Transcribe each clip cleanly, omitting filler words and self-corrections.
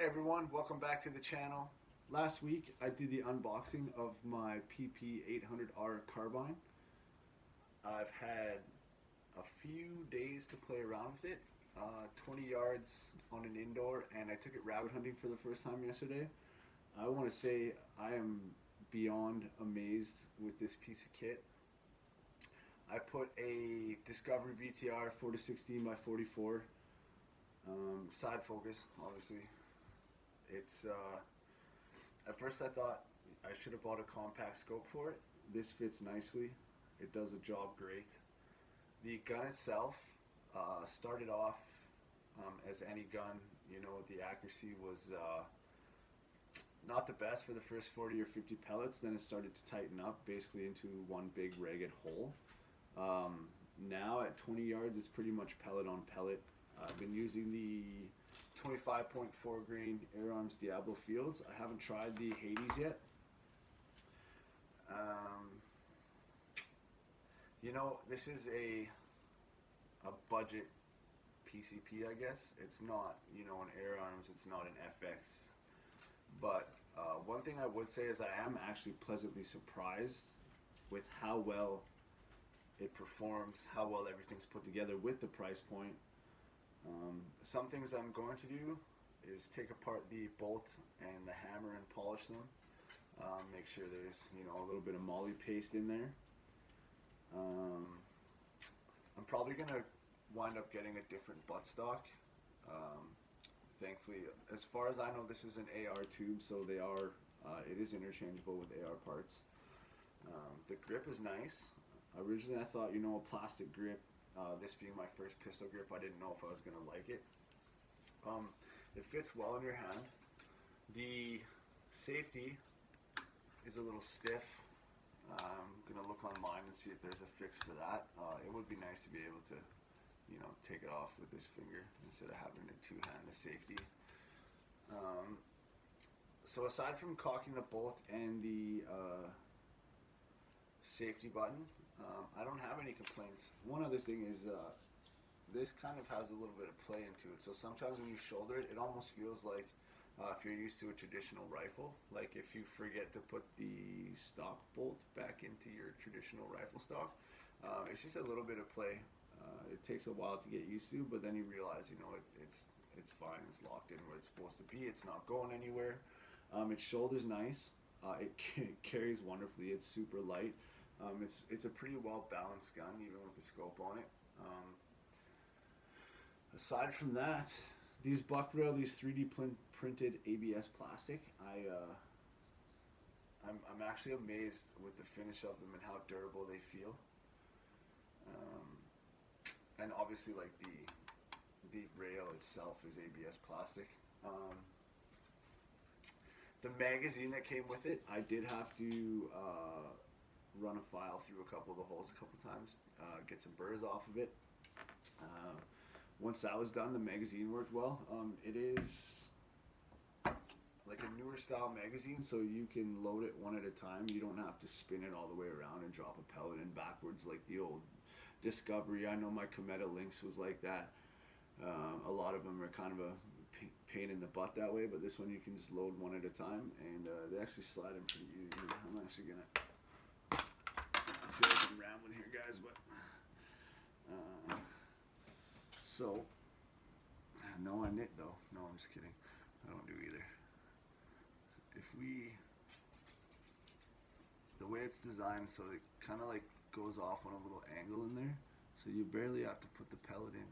Hey everyone, welcome back to the channel. Last week I did the unboxing of my PP800R Carbine. I've had a few days to play around with it. 20 yards on an indoor, and I took it rabbit hunting for the first time yesterday. I want to say I am beyond amazed with this piece of kit. I put a Discovery VTR 4 to 16 by 44 side focus, obviously. It's at first I thought I should have bought a compact scope for it. This fits nicely. It does the job great. The gun itself started off as any gun. You know, the accuracy was not the best for the first 40 or 50 pellets. Then it started to tighten up, basically into one big ragged hole. Now at 20 yards, it's pretty much pellet on pellet. I've been using the 25.4 grain Air Arms Diablo Fields. I haven't tried the Hades yet. You know, this is a budget PCP, I guess. It's not, you know, an Air Arms, it's not an FX. But one thing I would say is I am actually pleasantly surprised with how well it performs, how well everything's put together with the price point. Some things I'm going to do is take apart the bolt and the hammer and polish them. Make sure there's, you know, a little bit of moly paste in there. I'm probably gonna wind up getting a different buttstock. Thankfully, as far as I know, this is an AR tube, so it is interchangeable with AR parts. The grip is nice. Originally, I thought, you know, a plastic grip. This being my first pistol grip, I didn't know if I was gonna like it. It fits well in your hand. The safety is a little stiff. I'm gonna look online and see if there's a fix for that. It would be nice to be able to, you know, take it off with this finger instead of having to two-hand the safety. So aside from cocking the bolt and the safety button, I don't have any complaints. One other thing is this kind of has a little bit of play into it. So sometimes when you shoulder it, it almost feels like if you're used to a traditional rifle, like if you forget to put the stock bolt back into your traditional rifle stock, it's just a little bit of play. It takes a while to get used to, but then you realize, you know, it's fine. It's locked in where it's supposed to be. It's not going anywhere. Its shoulder's nice. It carries wonderfully. It's super light. It's a pretty well balanced gun, even with the scope on it. Aside from that, these buck rail, these 3D printed ABS plastic, I'm actually amazed with the finish of them and how durable they feel. And obviously, like the rail itself is ABS plastic. The magazine that came with it, I did have to run a file through a couple of the holes a couple times, get some burrs off of it. Once that was done, the magazine worked well. It is like a newer style magazine, so you can load it one at a time. You don't have to spin it all the way around and drop a pellet in backwards like the old Discovery. I know my Cometa Lynx was like that. A lot of them are kind of a pain in the butt that way, but this one you can just load one at a time, and they actually slide in pretty easy. I'm actually gonna, I feel like I'm rambling here, guys, but so no, I knit though. No, I'm just kidding. I don't do either. The way it's designed, so it kind of like goes off on a little angle in there, so you barely have to put the pellet in.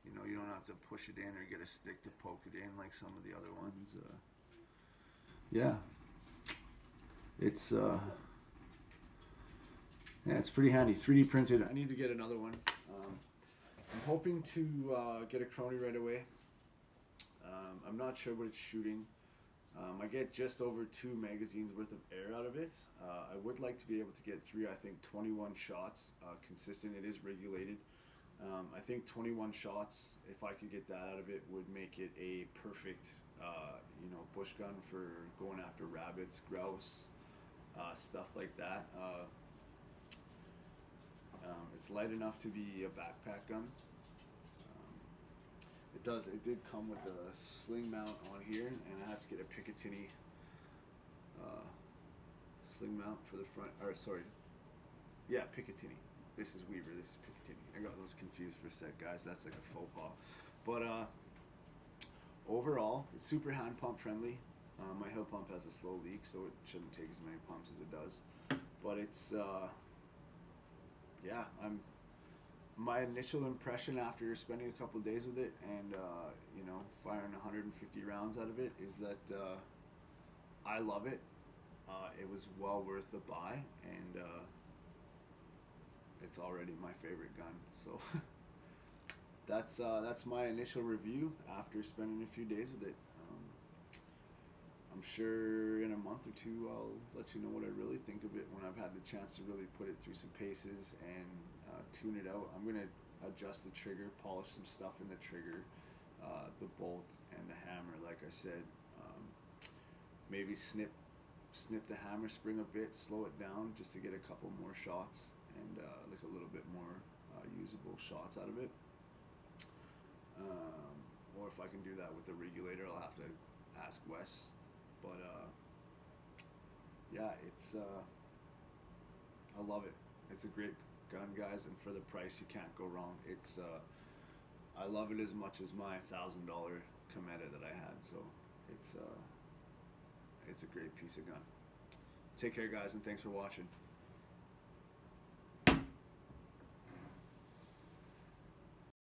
You know, you don't have to push it in or get a stick to poke it in like some of the other ones. Yeah, it's yeah, it's pretty handy. 3D printed. I need to get another one. I'm hoping to get a crony right away. I'm not sure what it's shooting. I get just over 2 magazines worth of air out of it. I would like to be able to get 3, I think 21 shots consistent. It is regulated. I think 21 shots, if I could get that out of it, would make it a perfect, you know, bush gun for going after rabbits, grouse, stuff like that. It's light enough to be a backpack gun. It does. It did come with a sling mount on here, and I have to get a Picatinny uh, sling mount for the front. Or sorry, yeah, Picatinny. This is Weaver. This is Picatinny. I got those confused for a sec, guys. That's like a faux pas. But overall, it's super hand pump friendly. My hill pump has a slow leak, so it shouldn't take as many pumps as it does. But it's yeah, I'm my initial impression after spending a couple of days with it and you know, firing 150 rounds out of it is that I love it. It was well worth the buy, and it's already my favorite gun. So that's my initial review after spending a few days with it. I'm sure in a month or two I'll let you know what I really think of it when I've had the chance to really put it through some paces and tune it out. I'm gonna adjust the trigger, polish some stuff in the trigger, the bolt and the hammer. Like I said, maybe snip the hammer spring a bit, slow it down just to get a couple more shots and like a little bit more usable shots out of it. Or if I can do that with the regulator, I'll have to ask Wes. But yeah, it's I love it. It's a great gun, guys, and for the price, you can't go wrong. It's I love it as much as my $1,000 Cometa that I had. So it's a great piece of gun. Take care, guys, and thanks for watching.